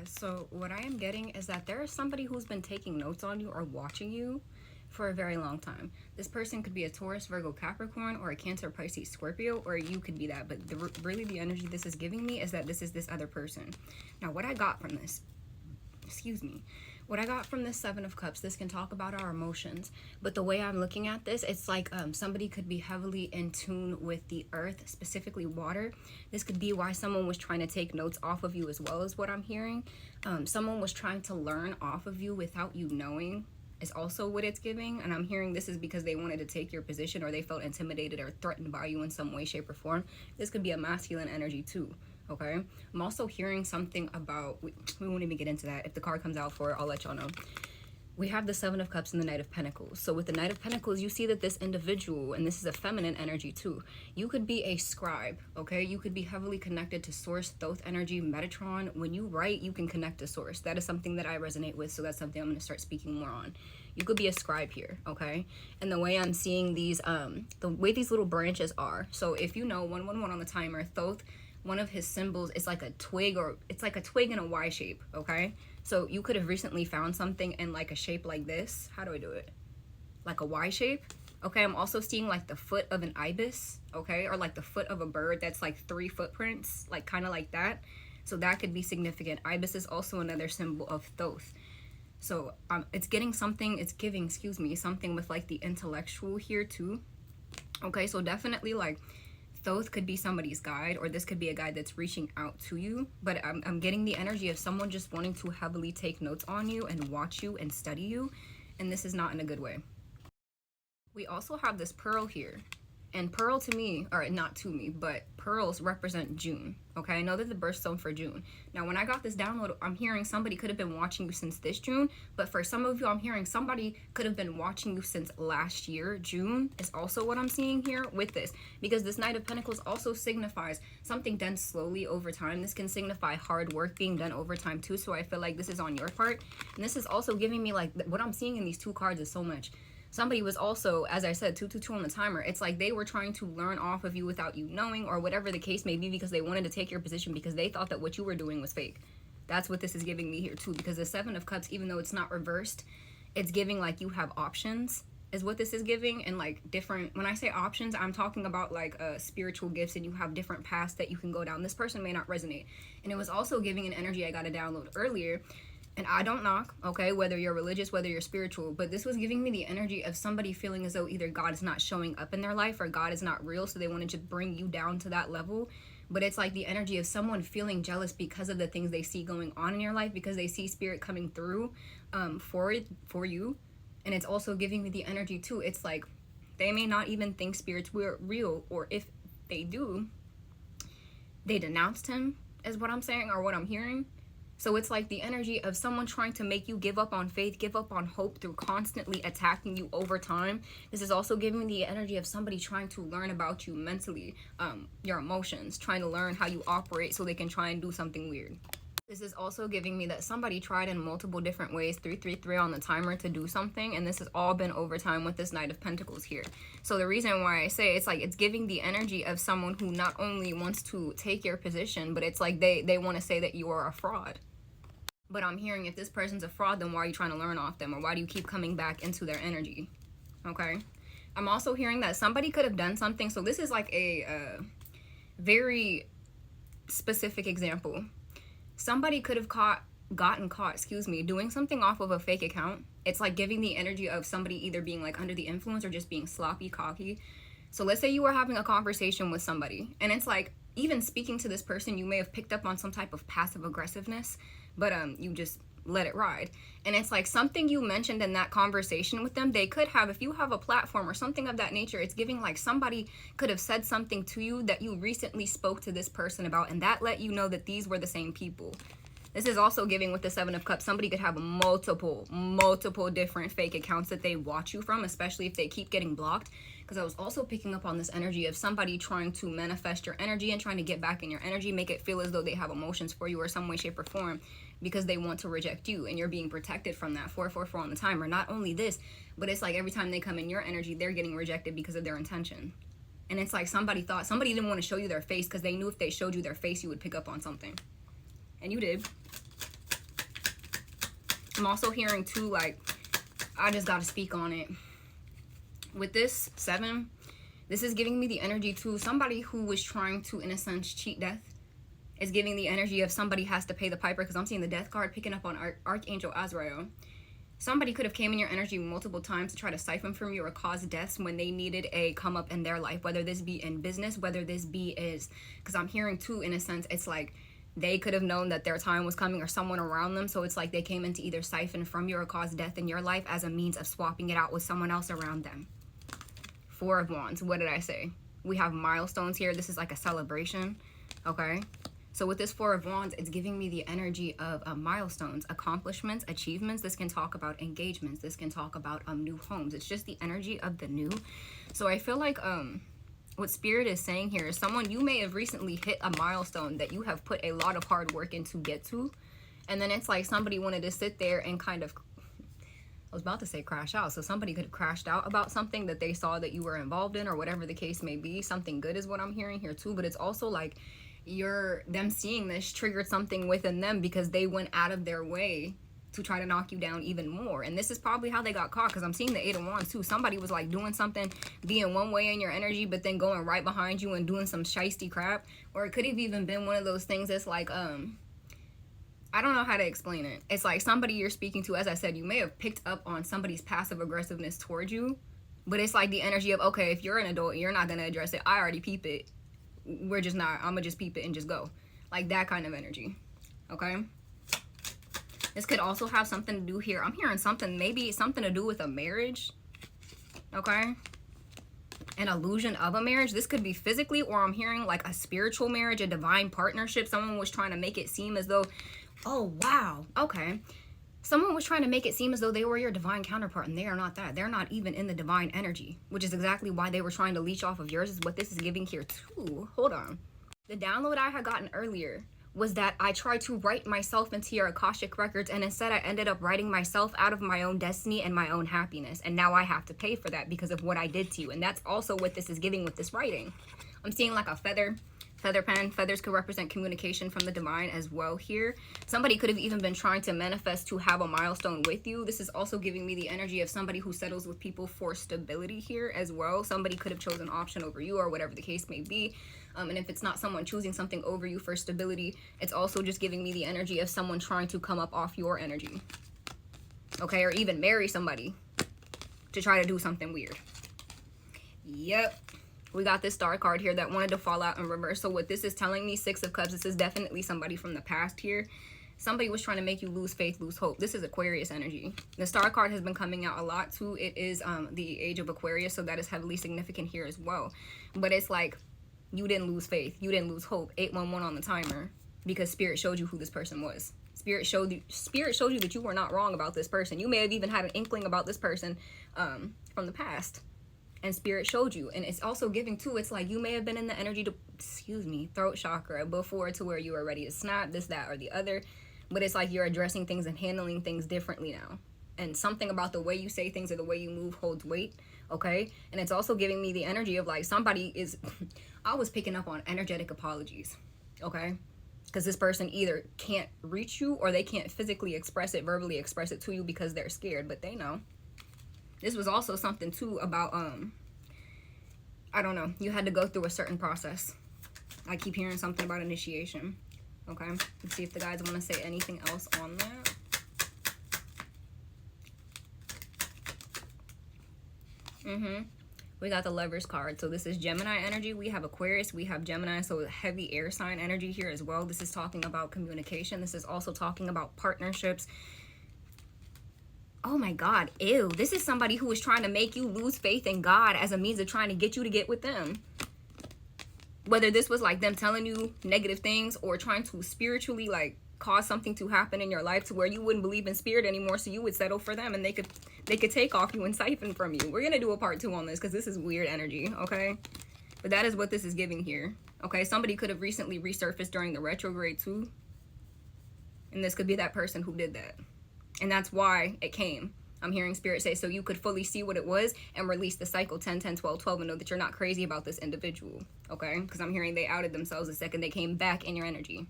guys, so what I am getting is that there is somebody who's been taking notes on you or watching you for a very long time. This person could be a Taurus, Virgo, Capricorn, or a Cancer, Pisces, Scorpio, or you could be that. But really the energy this is giving me is that this is this other person. Now, what I got from this, what I got from this Seven of Cups, this can talk about our emotions, but the way I'm looking at this, it's like somebody could be heavily in tune with the earth, specifically water. This could be why someone was trying to take notes off of you as well, as what I'm hearing. Someone was trying to learn off of you without you knowing is also what it's giving. And I'm hearing this is because they wanted to take your position, or they felt intimidated or threatened by you in some way, shape, or form. This could be a masculine energy too. Okay, I'm also hearing something about, we won't even get into that. If the card comes out for it, I'll let y'all know. We have the Seven of Cups and the Knight of Pentacles. So with the Knight of Pentacles, you see that this individual, and this is a feminine energy too, you could be a scribe, okay? You could be heavily connected to Source, Thoth energy, Metatron. When you write, you can connect to Source. That is something that I resonate with, so that's something I'm going to start speaking more on. You could be a scribe here, okay? And the way I'm seeing these, the way these little branches are, so if you know 111 on the timer, Thoth, one of his symbols is like a twig, or it's like a twig in a Y shape, okay? So you could have recently found something in like a shape like this. How do I do it? Like a Y shape. Okay, I'm also seeing like the foot of an ibis, okay? Or like the foot of a bird that's like 3 footprints, like kind of like that. So that could be significant. Ibis is also another symbol of Thoth. So it's getting something, it's giving, something with like the intellectual here too. Okay, so definitely like Thoth could be somebody's guide, or this could be a guide that's reaching out to you. But I'm getting the energy of someone just wanting to heavily take notes on you and watch you and study you. And this is not in a good way. We also have this pearl here. And pearl to me, or not to me, but pearls represent June. Okay, I know that the birthstone for June. Now, when I got this download, I'm hearing somebody could have been watching you since this June. But for some of you, I'm hearing somebody could have been watching you since last year. June is also what I'm seeing here with this. Because this Knight of Pentacles also signifies something done slowly over time. This can signify hard work being done over time too. So I feel like this is on your part. And this is also giving me like, what I'm seeing in these 2 cards is so much. Somebody was also, as I said, 222 on the timer. It's like they were trying to learn off of you without you knowing, or whatever the case may be, because they wanted to take your position because they thought that what you were doing was fake. That's what this is giving me here too, because the Seven of Cups, even though it's not reversed, it's giving like you have options is what this is giving. And like different, when I say options, I'm talking about like spiritual gifts, and you have different paths that you can go down. This person may not resonate. And it was also giving an energy I got to download earlier. And I don't knock, okay, whether you're religious, whether you're spiritual, but this was giving me the energy of somebody feeling as though either God is not showing up in their life, or God is not real, so they want to just bring you down to that level. But it's like the energy of someone feeling jealous because of the things they see going on in your life, because they see spirit coming through for you. And it's also giving me the energy too. It's like they may not even think spirits were real, or if they do, they denounced him, is what I'm saying, or what I'm hearing. So it's like the energy of someone trying to make you give up on faith, give up on hope through constantly attacking you over time. This is also giving me the energy of somebody trying to learn about you mentally, your emotions, trying to learn how you operate so they can try and do something weird. This is also giving me that somebody tried in multiple different ways, 333 on the timer, to do something. And this has all been over time with this Knight of Pentacles here. So the reason why I say it's like it's giving the energy of someone who not only wants to take your position, but it's like they want to say that you are a fraud. But I'm hearing if this person's a fraud, then why are you trying to learn off them? Or why do you keep coming back into their energy? Okay. I'm also hearing that somebody could have done something. So this is like a very specific example. Somebody could have gotten caught, doing something off of a fake account. It's like giving the energy of somebody either being like under the influence or just being sloppy, cocky. So let's say you were having a conversation with somebody, and it's like, even speaking to this person, you may have picked up on some type of passive aggressiveness, but you just let it ride. And it's like something you mentioned in that conversation with them, they could have, if you have a platform or something of that nature, it's giving like somebody could have said something to you that you recently spoke to this person about, and that let you know that these were the same people. This is also giving with the Seven of Cups. Somebody could have multiple different fake accounts that they watch you from, especially if they keep getting blocked. Because I was also picking up on this energy of somebody trying to manifest your energy and trying to get back in your energy, make it feel as though they have emotions for you or some way, shape, or form, because they want to reject you, and you're being protected from that. 444 on the timer. Not only this, but it's like every time they come in your energy, they're getting rejected because of their intention. And it's like somebody didn't want to show you their face because they knew if they showed you their face, you would pick up on something. And you did. I'm also hearing too, like, I just gotta speak on it. With this 7, this is giving me the energy to somebody who was trying to, in a sense, cheat death. It's giving the energy of somebody has to pay the piper, because I'm seeing the death card picking up on Archangel Azrael. Somebody could have came in your energy multiple times to try to siphon from you or cause deaths when they needed a come up in their life, whether this be in business, whether this be is, because I'm hearing too, in a sense, it's like they could have known that their time was coming or someone around them. So it's like they came in to either siphon from you or cause death in your life as a means of swapping it out with someone else around them. 4 of Wands. What did I say? We have milestones here. This is like a celebration. Okay. So with this 4 of Wands, it's giving me the energy of milestones, accomplishments, achievements. This can talk about engagements. This can talk about new homes. It's just the energy of the new. So I feel like what Spirit is saying here is someone, you may have recently hit a milestone that you have put a lot of hard work in to get to. And then it's like somebody wanted to sit there and kind of, I was about to say crash out. So somebody could have crashed out about something that they saw that you were involved in or whatever the case may be. Something good is what I'm hearing here too. But it's also like them seeing this triggered something within them because they went out of their way to try to knock you down even more. And this is probably how they got caught, because I'm seeing the 8 of Wands too. Somebody was like doing something, being one way in your energy, but then going right behind you and doing some shiesty crap. Or it could have even been one of those things that's like, I don't know how to explain it. It's like somebody you're speaking to, as I said, you may have picked up on somebody's passive aggressiveness towards you, but it's like the energy of, okay, if you're an adult, you're not going to address it. I already peep it. We're just not. I'm going to just peep it and just go. Like that kind of energy. Okay? This could also have something to do here. I'm hearing something, maybe something to do with a marriage. Okay? An illusion of a marriage. This could be physically, or I'm hearing like a spiritual marriage, a divine partnership. Someone was trying to make it seem as though, oh, wow. Okay. Someone was trying to make it seem as though they were your divine counterpart, and they are not that. They're not even in the divine energy, which is exactly why they were trying to leech off of yours, is what this is giving here too. Hold on. The download I had gotten earlier was that I tried to write myself into your Akashic records, and instead I ended up writing myself out of my own destiny and my own happiness. And now I have to pay for that because of what I did to you. And that's also what this is giving with this writing. I'm seeing like a feather pen. Feathers could represent communication from the divine as well here. Somebody could have even been trying to manifest to have a milestone with you. This is also giving me the energy of somebody who settles with people for stability here as well. Somebody could have chosen option over you or whatever the case may be. And if it's not someone choosing something over you for stability, it's also just giving me the energy of someone trying to come up off your energy. Okay, or even marry somebody to try to do something weird. Yep. We got this star card here that wanted to fall out in reverse. So what this is telling me, 6 of Cups, this is definitely somebody from the past here. Somebody was trying to make you lose faith, lose hope. This is Aquarius energy. The star card has been coming out a lot too. It is the age of Aquarius, so that is heavily significant here as well. But it's like you didn't lose faith. You didn't lose hope. 811 on the timer, because Spirit showed you who this person was. Spirit showed you that you were not wrong about this person. You may have even had an inkling about this person from the past. And Spirit showed you. And it's also giving too, it's like you may have been in the energy to, throat chakra before, to where you were ready to snap, this, that, or the other. But it's like you're addressing things and handling things differently now. And something about the way you say things or the way you move holds weight. Okay? And it's also giving me the energy of like somebody is, I was picking up on energetic apologies. Okay? Because this person either can't reach you or they can't physically express it, verbally express it to you because they're scared. But they know. This was also something too about, I don't know, you had to go through a certain process. I keep hearing something about initiation. Okay, let's see if the guys want to say anything else on that. We got the Lovers card. So this is Gemini energy. We have Aquarius, we have Gemini, so heavy air sign energy here as well. This is talking about communication. This is also talking about partnerships. Oh my God, ew. This is somebody who is trying to make you lose faith in God as a means of trying to get you to get with them. Whether this was like them telling you negative things or trying to spiritually like cause something to happen in your life to where you wouldn't believe in spirit anymore, so you would settle for them and they could take off you and siphon from you. We're going to do a part 2 on this because this is weird energy, okay? But that is what this is giving here. Okay, somebody could have recently resurfaced during the retrograde too. And this could be that person who did that. And that's why it came. I'm hearing Spirit say, so you could fully see what it was and release the cycle 10, 10, 12, 12 and know that you're not crazy about this individual. Okay? Because I'm hearing they outed themselves the second they came back in your energy.